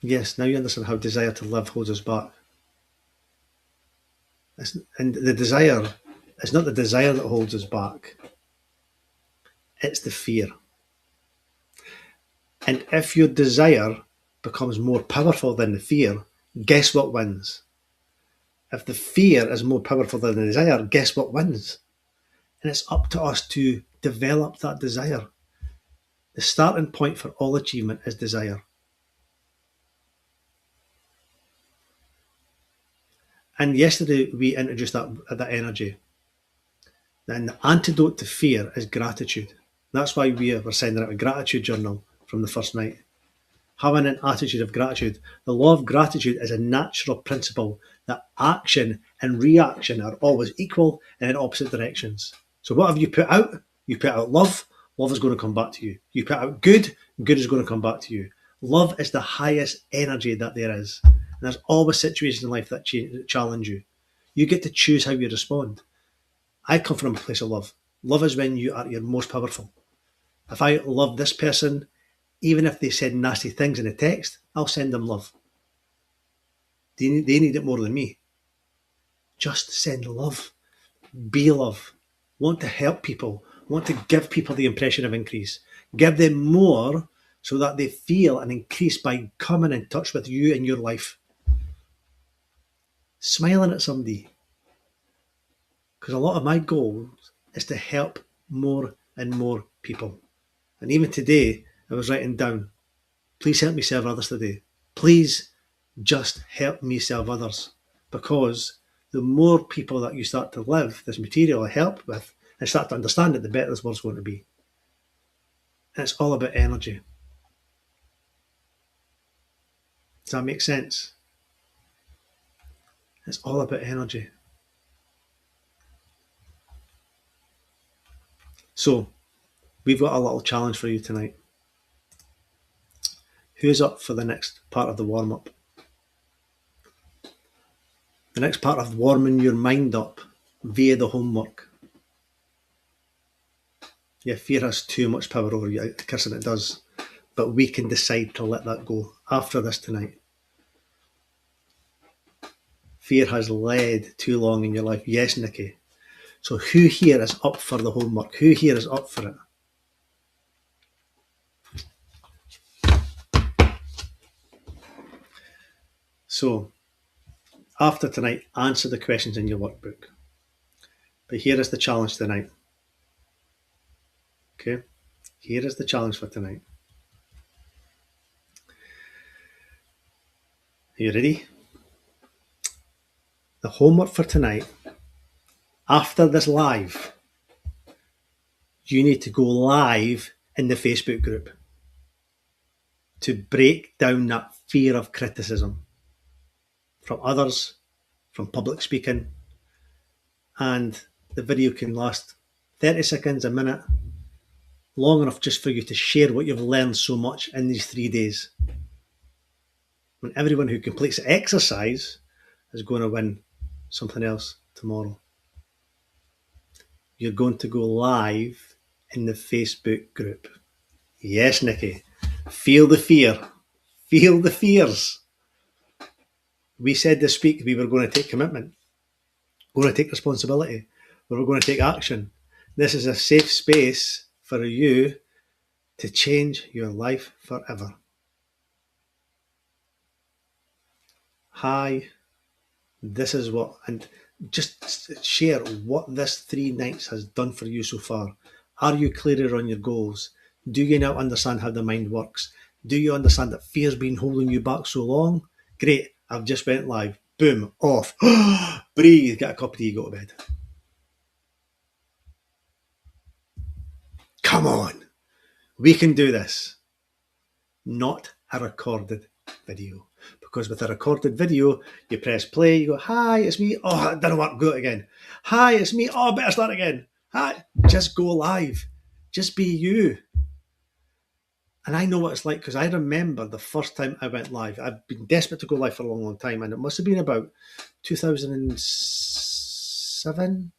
Yes, now you understand how desire to live holds us back. And the desire, it's not the desire that holds us back. It's the fear. And if your desire becomes more powerful than the fear, guess what wins? If the fear is more powerful than the desire, guess what wins? And it's up to us to develop that desire. The starting point for all achievement is desire. And yesterday we introduced that energy. And the antidote to fear is gratitude. That's why we were sending out a gratitude journal from the first night. Having an attitude of gratitude. The law of gratitude is a natural principle that action and reaction are always equal and in opposite directions. So what have you put out? You put out love, love is going to come back to you. You put out good, good is going to come back to you. Love is the highest energy that there is. And there's always situations in life that challenge you. You get to choose how you respond. I come from a place of love. Love is when you are at your most powerful. If I love this person, even if they said nasty things in a text, I'll send them love. They need it more than me. Just send love. Be love. Want to help people. Want to give people the impression of increase. Give them more so that they feel an increase by coming in touch with you in your life. Smiling at somebody. Because a lot of my goals is to help more and more people. And even today, I was writing down, please help me serve others today. Please just help me serve others. Because the more people that you start to live this material help with and start to understand it, the better this world's going to be. And it's all about energy. Does that make sense? It's all about energy. So, we've got a little challenge for you tonight. Who's up for the next part of the warm-up? The next part of warming your mind up via the homework. Yeah, fear has too much power over you, Kirsten, it does. But we can decide to let that go after this tonight. Fear has led too long in your life. Yes, Nikki. So who here is up for the homework? Who here is up for it? So, after tonight, answer the questions in your workbook. But here is the challenge tonight. Okay? Here is the challenge for tonight. Are you ready? The homework for tonight, after this live, you need to go live in the Facebook group to break down that fear of criticism from others, from public speaking. And the video can last 30 seconds, a minute. long enough just for you to share what you've learned so much in these 3 days. When everyone who completes the exercise is going to win something else tomorrow. You're going to go live in the Facebook group. Yes, Nikki. Feel the fear. Feel the fears. We said this week we were going to take commitment. We're going to take responsibility. We were going to take action. This is a safe space for you to change your life forever. Hi, this is what, and just share what this 3 nights has done for you so far. Are you clearer on your goals? Do you now understand how the mind works? Do you understand that fear's been holding you back so long? Great, I've just went live. Boom, off. Breathe, get a cup of tea, go to bed. Come on, we can do this. Not a recorded video. Because with a recorded video, you press play, you go, hi, it's me. Oh, it didn't work, go it again. Hi, it's me. Oh, better start again. Hi, just go live. Just be you. And I know what it's like because I remember the first time I went live. I've been desperate to go live for a long, long time. And it must have been about 2017,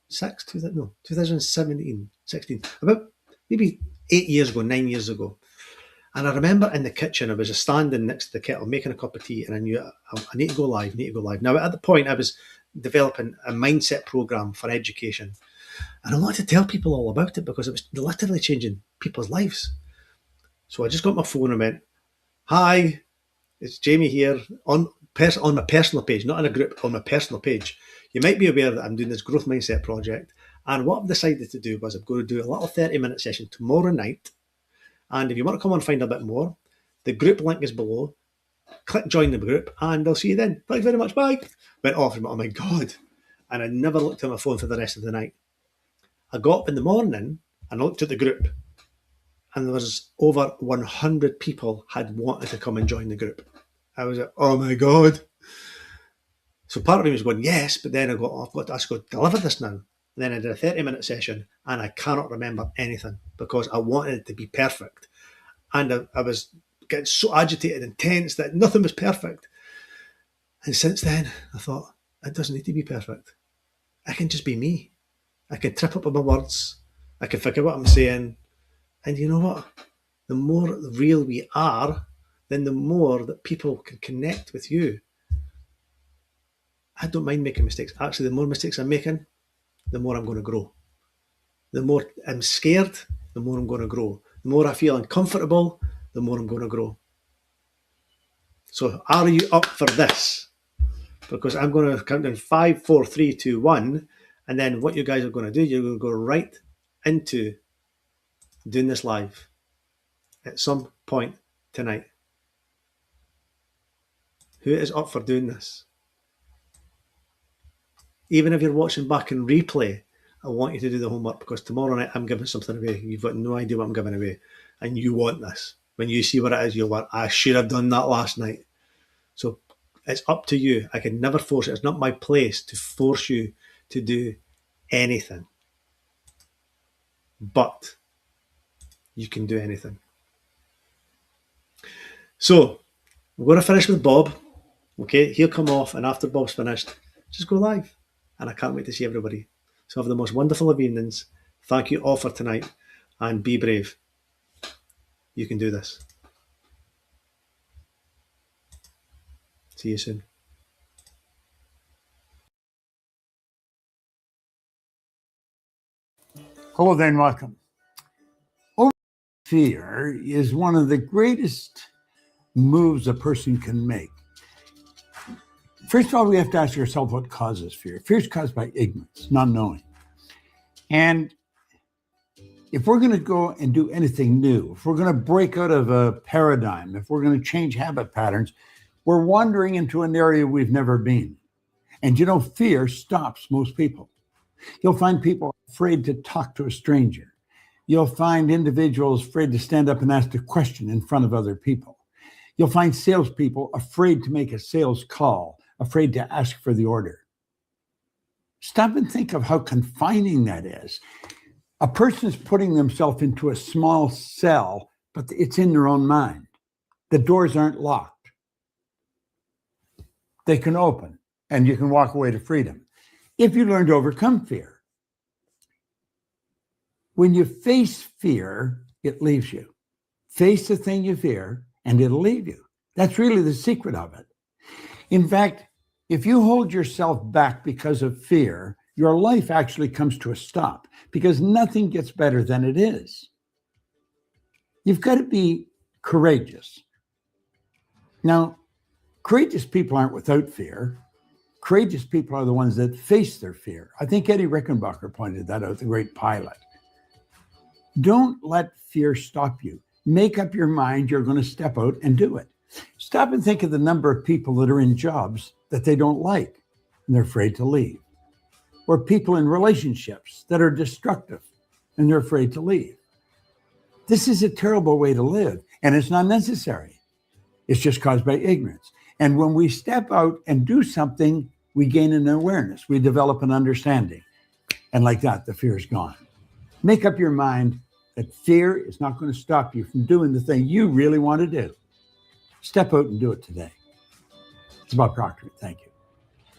16. About maybe 8 years ago, 9 years ago. And I remember in the kitchen, I was just standing next to the kettle, making a cup of tea, and I knew I need to go live, Now, at the point, I was developing a mindset program for education. And I wanted to tell people all about it because it was literally changing people's lives. So I just got my phone and went, hi, it's Jamie here on my personal page, not in a group, on my personal page. You might be aware that I'm doing this growth mindset project. And what I've decided to do was I'm going to do a little 30-minute session tomorrow night. And if you want to come on and find a bit more, the group link is below. Click join the group and I'll see you then. Thanks very much. Bye. Went off and oh my God. And I never looked at my phone for the rest of the night. I got up in the morning and I looked at the group and there was over 100 people had wanted to come and join the group. I was like, oh my God. So part of me was going, yes, but then I've got to deliver this now. And then I did a 30-minute session and I cannot remember anything because I wanted it to be perfect. And I was getting so agitated and tense that nothing was perfect. And since then, I thought, it doesn't need to be perfect. I can just be me. I can trip up on my words. I can forget what I'm saying. And you know what? The more real we are, then the more that people can connect with you. I don't mind making mistakes. Actually, the more mistakes I'm making, the more I'm going to grow. The more I'm scared, the more I'm going to grow. The more I feel uncomfortable, the more I'm going to grow. So are you up for this? Because I'm going to count down 5, 4, 3, 2, 1. And then what you guys are going to do, you're going to go right into doing this live at some point tonight. Who is up for doing this? Even if you're watching back in replay, I want you to do the homework because tomorrow night I'm giving something away. You've got no idea what I'm giving away. And you want this. When you see what it is, you'll want, I should have done that last night. So it's up to you. I can never force it. It's not my place to force you to do anything. But you can do anything. So we're going to finish with Bob. Okay, he'll come off and after Bob's finished, just go live. And I can't wait to see everybody. So have the most wonderful of evenings. Thank you all for tonight and be brave. You can do this. See you soon. Hello there and welcome. Fear is one of the greatest moves a person can make. First of all, we have to ask ourselves what causes fear. Fear is caused by ignorance, not knowing. And if we're going to go and do anything new, if we're going to break out of a paradigm, if we're going to change habit patterns, we're wandering into an area we've never been. And you know, fear stops most people. You'll find people afraid to talk to a stranger. You'll find individuals afraid to stand up and ask a question in front of other people. You'll find salespeople afraid to make a sales call, afraid to ask for the order. Stop and think of how confining that is. A person is putting themselves into a small cell, but it's in their own mind. The doors aren't locked. They can open, and you can walk away to freedom if you learn to overcome fear. When you face fear, it leaves you. Face the thing you fear, and it'll leave you. That's really the secret of it. In fact, if you hold yourself back because of fear, your life actually comes to a stop because nothing gets better than it is. You've got to be courageous. Now, courageous people aren't without fear. Courageous people are the ones that face their fear. I think Eddie Rickenbacker pointed that out, the great pilot. Don't let fear stop you. Make up your mind you're going to step out and do it. Stop and think of the number of people that are in jobs that they don't like and they're afraid to leave. Or people in relationships that are destructive and they're afraid to leave. This is a terrible way to live, and it's not necessary. It's just caused by ignorance. And when we step out and do something, we gain an awareness. We develop an understanding. And like that, the fear is gone. Make up your mind that fear is not going to stop you from doing the thing you really want to do. Step out and do it today. It's Bob Proctor. Thank you.